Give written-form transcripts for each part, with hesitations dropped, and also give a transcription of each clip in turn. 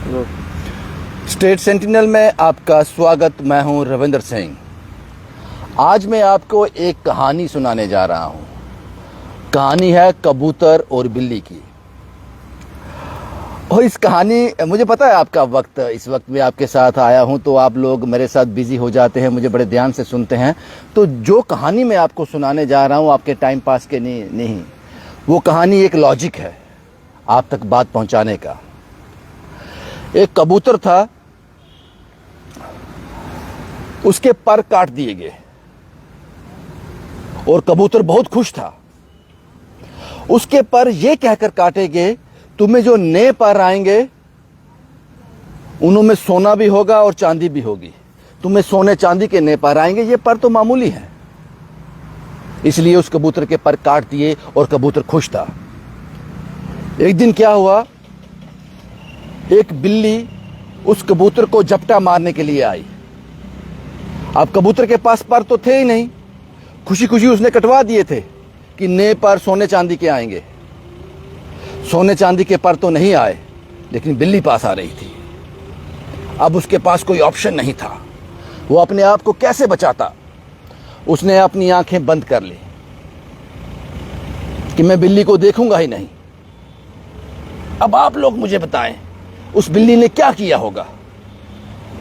State sentinel में आपका स्वागत। मैं हूं रविंदर सिंह। आज मैं आपको एक कहानी सुनाने जा रहा हूं। कहानी है कबूतर और बिल्ली की। और इस कहानी, मुझे पता है आपका वक्त, इस वक्त मैं आपके साथ आया हूं तो आप लोग मेरे साथ बिजी हो जाते हैं, मुझे बड़े ध्यान से सुनते हैं। तो जो कहानी मैं आपको सुनाने जा रहा हूं आपके टाइम पास के नहीं, वो कहानी एक लॉजिक है आप तक बात पहुंचाने का। एक कबूतर था, उसके पर काट दिए गए और कबूतर बहुत खुश था। उसके पर यह कहकर काटे गए, तुम्हें जो नए पर आएंगे उनमें सोना भी होगा और चांदी भी होगी। तुम्हें सोने चांदी के नए पर आएंगे, ये पर तो मामूली है। इसलिए उस कबूतर के पर काट दिए और कबूतर खुश था। एक दिन क्या हुआ, एक बिल्ली उस कबूतर को झपटा मारने के लिए आई। अब कबूतर के पास पर तो थे ही नहीं, खुशी खुशी उसने कटवा दिए थे कि नए पर सोने चांदी के आएंगे। सोने चांदी के पर तो नहीं आए, लेकिन बिल्ली पास आ रही थी। अब उसके पास कोई ऑप्शन नहीं था, वो अपने आप को कैसे बचाता। उसने अपनी आंखें बंद कर ली कि मैं बिल्ली को देखूंगा ही नहीं। अब आप लोग मुझे बताएं, उस बिल्ली ने क्या किया होगा?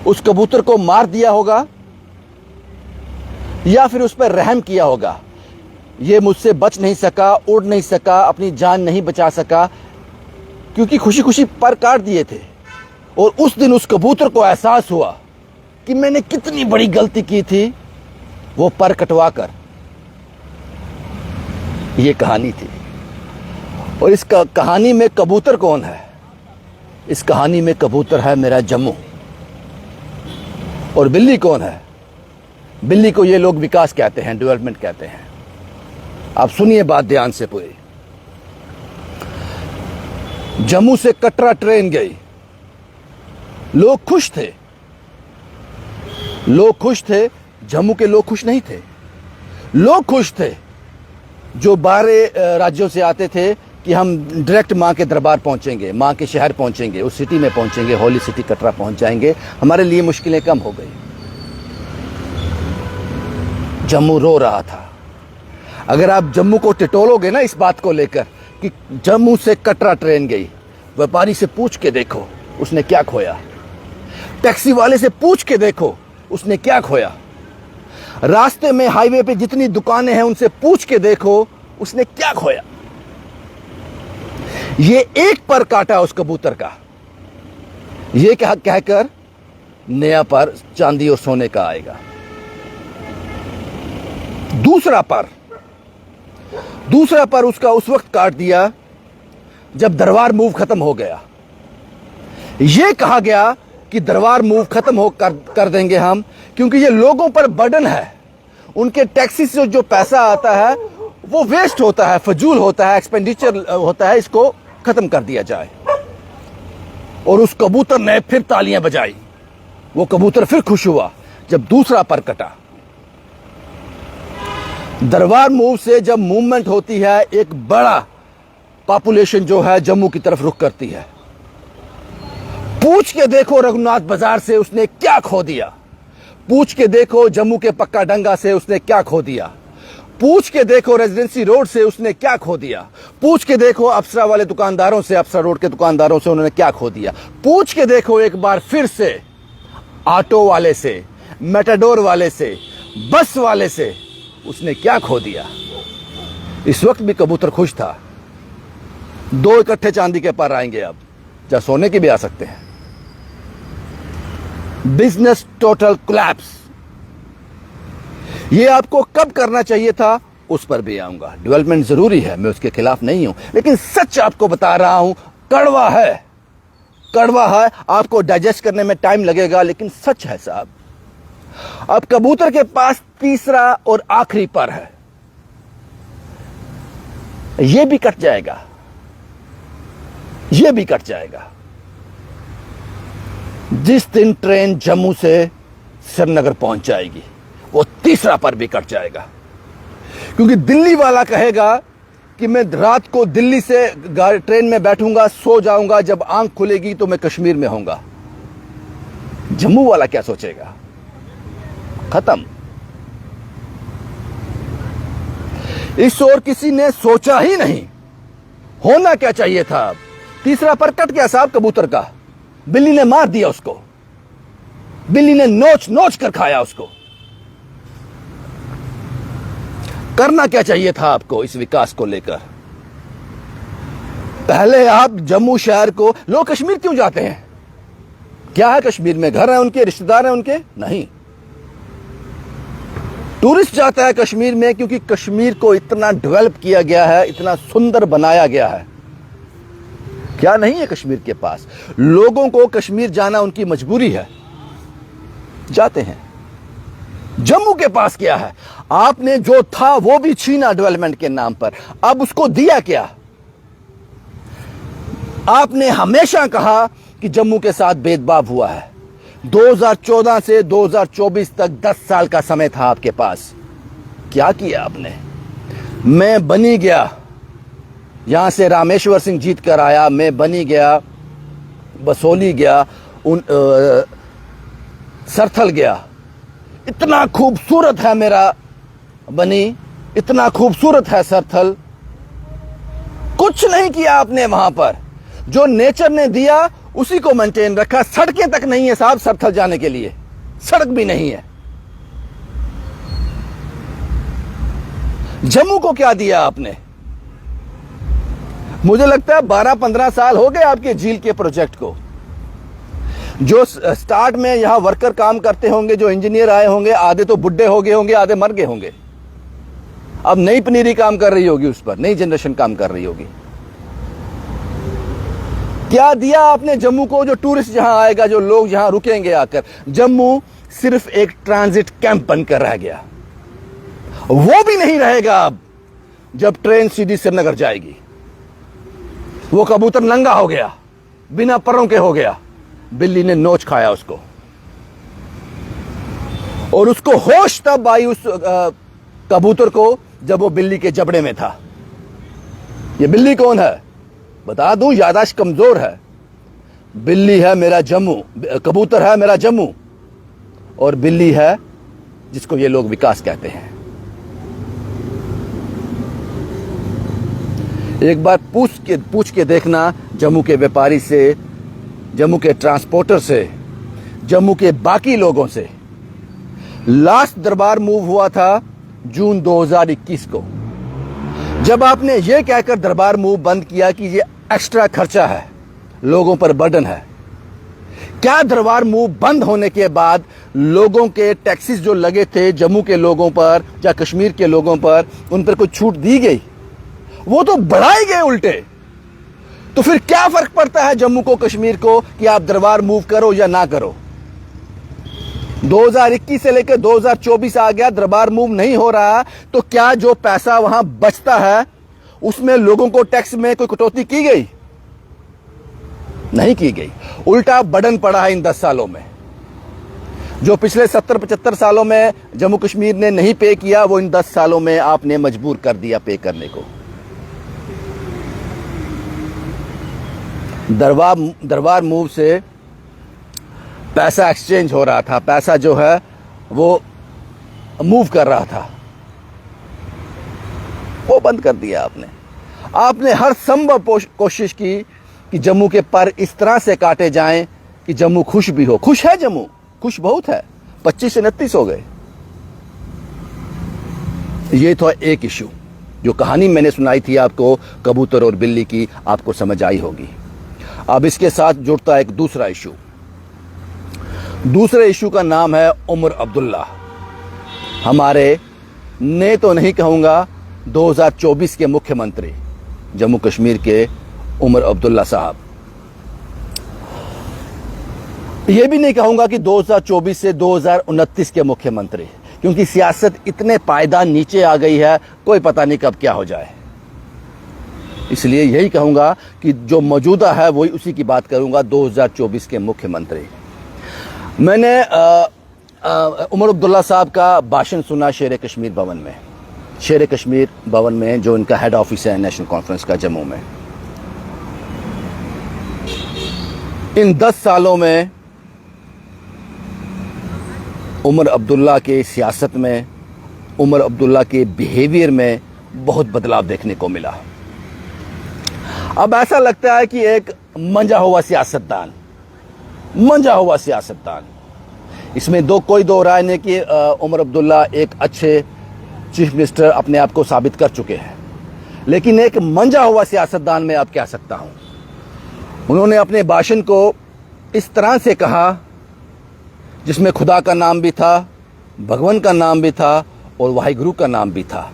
उस कबूतर को मार दिया होगा या फिर उस पर रहम किया होगा। ये मुझसे बच नहीं सका, उड़ नहीं सका, अपनी जान नहीं बचा सका, क्योंकि खुशी खुशी पर काट दिए थे। और उस दिन उस कबूतर को एहसास हुआ कि मैंने कितनी बड़ी गलती की थी वो पर कटवा कर। ये कहानी थी। और इस कहानी में कबूतर कौन है? इस कहानी में कबूतर है मेरा जम्मू। और बिल्ली कौन है? बिल्ली को ये लोग विकास कहते हैं, डेवलपमेंट कहते हैं। आप सुनिए बात ध्यान से पूरी। जम्मू से कटरा ट्रेन गई। लोग खुश थे, लोग खुश थे। जम्मू के लोग खुश नहीं थे। लोग खुश थे जो 12 राज्यों से आते थे कि हम डायरेक्ट मां के दरबार पहुंचेंगे, मां के शहर पहुंचेंगे, उस सिटी में पहुंचेंगे, होली सिटी कटरा पहुंच जाएंगे, हमारे लिए मुश्किलें कम हो गई। जम्मू रो रहा था। अगर आप जम्मू को टिटोलोगे ना इस बात को लेकर कि जम्मू से कटरा ट्रेन गई, व्यापारी से पूछ के देखो उसने क्या खोया। टैक्सी वाले से पूछ के देखो उसने क्या खोया। रास्ते में हाईवे पे जितनी दुकानें हैं उनसे पूछ के देखो उसने क्या खोया। ये एक पर काटा उस कबूतर का, ये कहकर नया पर चांदी और सोने का आएगा। दूसरा पर उसका उस वक्त काट दिया जब दरबार मूव खत्म हो गया। यह कहा गया कि दरबार मूव खत्म कर देंगे हम, क्योंकि ये लोगों पर बर्डन है। उनके टैक्सी से जो पैसा आता है वो वेस्ट होता है, फजूल होता है, एक्सपेंडिचर होता है, इसको खत्म कर दिया जाए। और उस कबूतर ने फिर तालियां बजाई। वो कबूतर फिर खुश हुआ जब दूसरा पर कटा। दरबार मूव से जब मूवमेंट होती है, एक बड़ा पॉपुलेशन जो है जम्मू की तरफ रुख करती है। पूछ के देखो रघुनाथ बाजार से उसने क्या खो दिया। पूछ के देखो जम्मू के पक्का डंगा से उसने क्या खो दिया। पूछ के देखो रेजिडेंसी रोड से उसने क्या खो दिया। पूछ के देखो अप्सरा वाले दुकानदारों से, अप्सरा रोड के दुकानदारों से उन्होंने क्या खो दिया। पूछ के देखो एक बार फिर से ऑटो वाले से, मेटाडोर वाले से, बस वाले से उसने क्या खो दिया। इस वक्त भी कबूतर खुश था। 2 इकट्ठे चांदी के पर आएंगे, अब या सोने के भी आ सकते हैं। Business total collapse. ये आपको कब करना चाहिए था उस पर भी आऊंगा। डेवलपमेंट जरूरी है, मैं उसके खिलाफ नहीं हूं, लेकिन सच आपको बता रहा हूं। कड़वा है, कड़वा है, आपको डाइजेस्ट करने में टाइम लगेगा, लेकिन सच है साहब। अब कबूतर के पास तीसरा और आखिरी पर है, यह भी कट जाएगा, यह भी कट जाएगा। जिस दिन ट्रेन जम्मू से श्रीनगर पहुंच जाएगी, वो तीसरा पर भी कट जाएगा। क्योंकि दिल्ली वाला कहेगा कि मैं रात को दिल्ली से ट्रेन में बैठूंगा, सो जाऊंगा, जब आंख खुलेगी तो मैं कश्मीर में होऊंगा। जम्मू वाला क्या सोचेगा? खत्म। इस ओर किसी ने सोचा ही नहीं। होना क्या चाहिए था? तीसरा पर कट गया साहब कबूतर का। बिल्ली ने मार दिया उसको, बिल्ली ने नोच नोच कर खाया उसको। करना क्या चाहिए था आपको इस विकास को लेकर? पहले आप जम्मू शहर को, लोग कश्मीर क्यों जाते हैं? क्या है कश्मीर में? घर है उनके, रिश्तेदार हैं उनके? नहीं। टूरिस्ट जाता है कश्मीर में क्योंकि कश्मीर को इतना डेवलप किया गया है, इतना सुंदर बनाया गया है। क्या नहीं है कश्मीर के पास? लोगों को कश्मीर जाना उनकी मजबूरी है, जाते हैं। जम्मू के पास क्या है? आपने जो था वो भी छीना डेवलपमेंट के नाम पर, अब उसको दिया क्या? आपने हमेशा कहा कि जम्मू के साथ भेदभाव हुआ है। 2014 से 2024 तक 10 साल का समय था आपके पास। क्या किया आपने? मैं बनी गया, यहां से रामेश्वर सिंह जीत कर आया, मैं बनी गया, बसोली गया, सरथल गया। इतना खूबसूरत है मेरा बनी, इतना खूबसूरत है सरथल। कुछ नहीं किया आपने वहां पर। जो नेचर ने दिया उसी को मेंटेन रखा। सड़कें तक नहीं है साहब सरथल जाने के लिए, सड़क भी नहीं है। जम्मू को क्या दिया आपने? मुझे लगता है 12-15 साल हो गए आपके झील के प्रोजेक्ट को। जो स्टार्ट में यहां वर्कर काम करते होंगे, जो इंजीनियर आए होंगे, आधे तो बुढ़े हो गए होंगे, आधे मर गए होंगे। अब नई पनीरी काम कर रही होगी, उस पर नई जनरेशन काम कर रही होगी। क्या दिया आपने जम्मू को? जो टूरिस्ट जहां आएगा, जो लोग जहां रुकेंगे आकर, जम्मू सिर्फ एक ट्रांजिट कैंप बनकर रह गया। वो भी नहीं रहेगा अब जब ट्रेन सीधी श्रीनगर जाएगी। वो कबूतर नंगा हो गया, बिना परों के हो गया, बिल्ली ने नोच खाया उसको। और उसको होश तब आई उस कबूतर को जब वो बिल्ली के जबड़े में था। ये बिल्ली कौन है बता दूं? याददाश्त कमजोर है। बिल्ली है मेरा जम्मू, कबूतर है मेरा जम्मू, और बिल्ली है जिसको ये लोग विकास कहते हैं। एक बार पूछ के देखना जम्मू के व्यापारी से, जम्मू के ट्रांसपोर्टर से, जम्मू के बाकी लोगों से। लास्ट दरबार मूव हुआ था जून 2021 को, जब आपने यह कहकर दरबार मूव बंद किया कि ये एक्स्ट्रा खर्चा है, लोगों पर बर्डन है। क्या दरबार मूव बंद होने के बाद लोगों के टैक्सेस जो लगे थे जम्मू के लोगों पर या कश्मीर के लोगों पर, उन पर कुछ छूट दी गई? वो तो बढ़ाए गए उल्टे। तो फिर क्या फर्क पड़ता है जम्मू को, कश्मीर को, कि आप दरबार मूव करो या ना करो? 2021 से लेकर 2024 आ गया, दरबार मूव नहीं हो रहा, तो क्या जो पैसा वहां बचता है उसमें लोगों को टैक्स में कोई कटौती की गई? नहीं की गई। उल्टा बर्डन पड़ा है इन 10 सालों में। जो पिछले 70-75 सालों में जम्मू कश्मीर ने नहीं पे किया, वो इन 10 सालों में आपने मजबूर कर दिया पे करने को। दरबार मूव से पैसा एक्सचेंज हो रहा था, पैसा जो है वो मूव कर रहा था, वो बंद कर दिया आपने। आपने हर संभव कोशिश की कि जम्मू के पर इस तरह से काटे जाएं कि जम्मू खुश भी हो। खुश है जम्मू, खुश बहुत है, 25 से 29 हो गए। ये तो एक इशू, जो कहानी मैंने सुनाई थी आपको कबूतर और बिल्ली की, आपको समझ आई होगी। अब इसके साथ जुड़ता एक दूसरा इशू। दूसरे इशू का नाम है उमर अब्दुल्ला। हमारे ने तो नहीं कहूंगा 2024 के मुख्यमंत्री जम्मू कश्मीर के उमर अब्दुल्ला साहब। यह भी नहीं कहूंगा कि 2024 से 2029 के मुख्यमंत्री, क्योंकि सियासत इतने पायदान नीचे आ गई है, कोई पता नहीं कब क्या हो जाए। इसलिए यही कहूंगा कि जो मौजूदा है वही, उसी की बात करूंगा, 2024 के मुख्यमंत्री। मैंने उमर अब्दुल्ला साहब का भाषण सुना शेर कश्मीर भवन में। शेर कश्मीर भवन में, जो इनका हेड ऑफिस है नेशनल कॉन्फ्रेंस का जम्मू में। इन 10 सालों में उमर अब्दुल्ला के सियासत में, उमर अब्दुल्ला के बिहेवियर में बहुत बदलाव देखने को मिला। अब ऐसा लगता है कि एक मंजा हुआ सियासतदान, इसमें कोई दो राय नहीं कि उमर अब्दुल्ला एक अच्छे चीफ मिनिस्टर अपने आप को साबित कर चुके हैं, लेकिन एक मंजा हुआ सियासतदान मैं अब कह सकता हूं। उन्होंने अपने भाषण को इस तरह से कहा जिसमें खुदा का नाम भी था, भगवान का नाम भी था और वाहिगुरु का नाम भी था,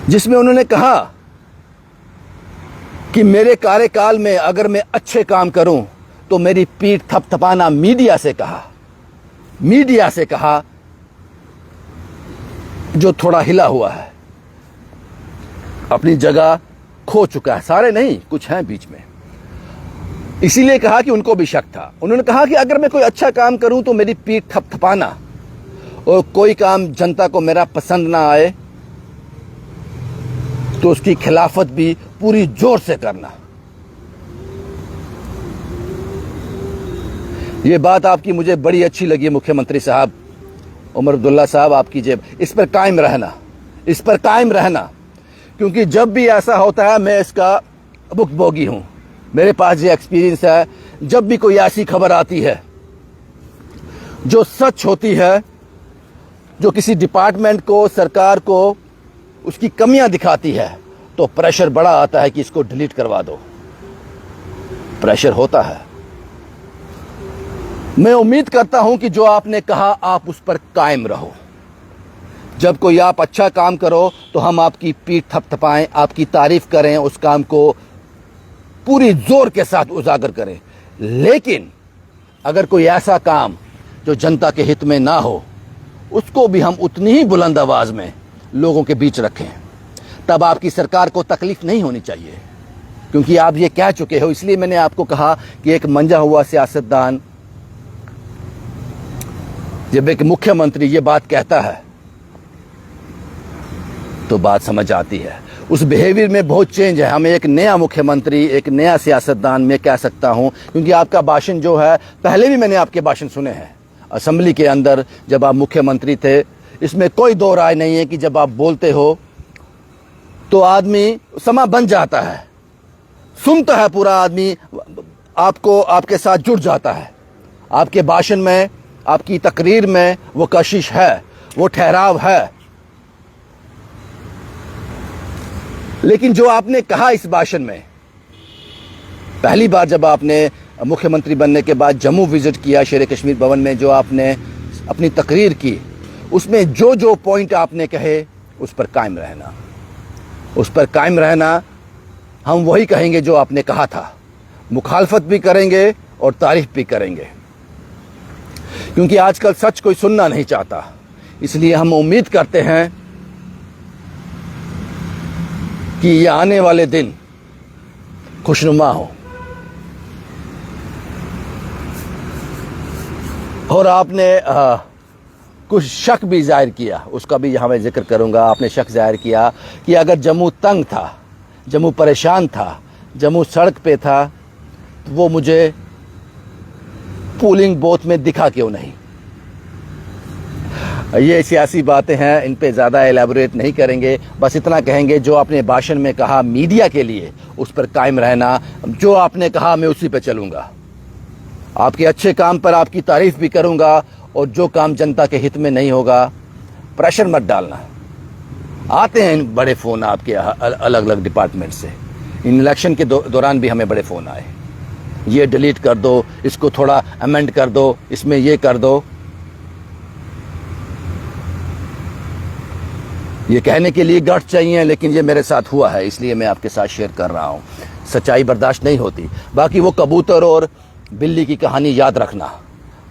जिसमें उन्होंने कहा कि मेरे कार्यकाल में अगर मैं अच्छे काम करूं तो मेरी पीठ थपथपाना मीडिया से कहा जो थोड़ा हिला हुआ है, अपनी जगह खो चुका है। सारे नहीं, कुछ हैं बीच में। इसीलिए कहा कि उनको भी शक था। उन्होंने कहा कि अगर मैं कोई अच्छा काम करूं तो मेरी पीठ थपथपाना, और कोई काम जनता को मेरा पसंद ना आए तो उसकी खिलाफत भी पूरी जोर से करना। ये बात आपकी मुझे बड़ी अच्छी लगी मुख्यमंत्री साहब, उमर अब्दुल्ला साहब, आपकी जेब इस पर कायम रहना, क्योंकि जब भी ऐसा होता है मैं इसका भुक्तभोगी हूं। मेरे पास ये एक्सपीरियंस है, जब भी कोई ऐसी खबर आती है जो सच होती है, जो किसी डिपार्टमेंट को, सरकार को उसकी कमियां दिखाती है, तो प्रेशर बड़ा आता है कि इसको डिलीट करवा दो। प्रेशर होता है। मैं उम्मीद करता हूं कि जो आपने कहा आप उस पर कायम रहो। जब कोई आप अच्छा काम करो तो हम आपकी पीठ थपथपाएं, आपकी तारीफ करें, उस काम को पूरी जोर के साथ उजागर करें। लेकिन अगर कोई ऐसा काम जो जनता के हित में ना हो, उसको भी हम उतनी ही बुलंद आवाज में लोगों के बीच रखें। तब आपकी सरकार को तकलीफ नहीं होनी चाहिए, क्योंकि आप ये कह चुके हो। इसलिए मैंने आपको कहा कि एक मंजा हुआ सियासतदान, जब एक मुख्यमंत्री ये बात कहता है तो बात समझ आती है। उस बिहेवियर में बहुत चेंज है। हमें एक नया मुख्यमंत्री, एक नया सियासतदान मैं कह सकता हूं, क्योंकि आपका भाषण जो है, पहले भी मैंने आपके भाषण सुने हैं असेंबली के अंदर जब आप मुख्यमंत्री थे। इसमें कोई दो राय नहीं है कि जब आप बोलते हो तो आदमी समा बन जाता है, सुनता है पूरा आदमी, आपको आपके साथ जुड़ जाता है। आपके भाषण में, आपकी तकरीर में वो कशिश है, वो ठहराव है। लेकिन जो आपने कहा इस भाषण में, पहली बार जब आपने मुख्यमंत्री बनने के बाद जम्मू विजिट किया, शेर कश्मीर भवन में जो आपने अपनी तकरीर की, उसमें जो जो पॉइंट आपने कहे उस पर कायम रहना। हम वही कहेंगे जो आपने कहा था, मुखालफत भी करेंगे और तारीफ भी करेंगे, क्योंकि आजकल सच कोई सुनना नहीं चाहता। इसलिए हम उम्मीद करते हैं कि ये आने वाले दिन खुशनुमा हो। और आपने कुछ शक भी जाहिर किया, उसका भी यहाँ मैं जिक्र करूँगा। आपने शक जाहिर किया कि अगर जम्मू तंग था, जम्मू परेशान था, जम्मू सड़क पे था, तो वो मुझे पोलिंग बूथ में दिखा क्यों नहीं। ये सियासी बातें हैं, इन पे ज़्यादा एलैबोरेट नहीं करेंगे। बस इतना कहेंगे जो आपने भाषण में कहा मीडिया के लिए, उस पर कायम रहना। जो आपने कहा मैं उसी पे चलूँगा। आपके अच्छे काम पर आपकी तारीफ भी करूँगा, और जो काम जनता के हित में नहीं होगा, प्रेशर मत डालना। आते हैं बड़े फ़ोन आपके अलग अलग डिपार्टमेंट से। इन इलेक्शन के दौरान भी हमें बड़े फ़ोन आए, ये डिलीट कर दो, इसको थोड़ा अमेंड कर दो, इसमें ये कर दो। ये कहने के लिए गट चाहिए, लेकिन ये मेरे साथ हुआ है, इसलिए मैं आपके साथ शेयर कर रहा हूँ। सच्चाई बर्दाश्त नहीं होती। बाकी वो कबूतर और बिल्ली की कहानी याद रखना।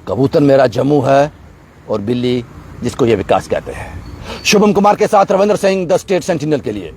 कबूतर मेरा जम्मू है और बिल्ली जिसको ये विकास कहते हैं। शुभम कुमार के साथ Ravindra Singh, the state sentinel के लिए।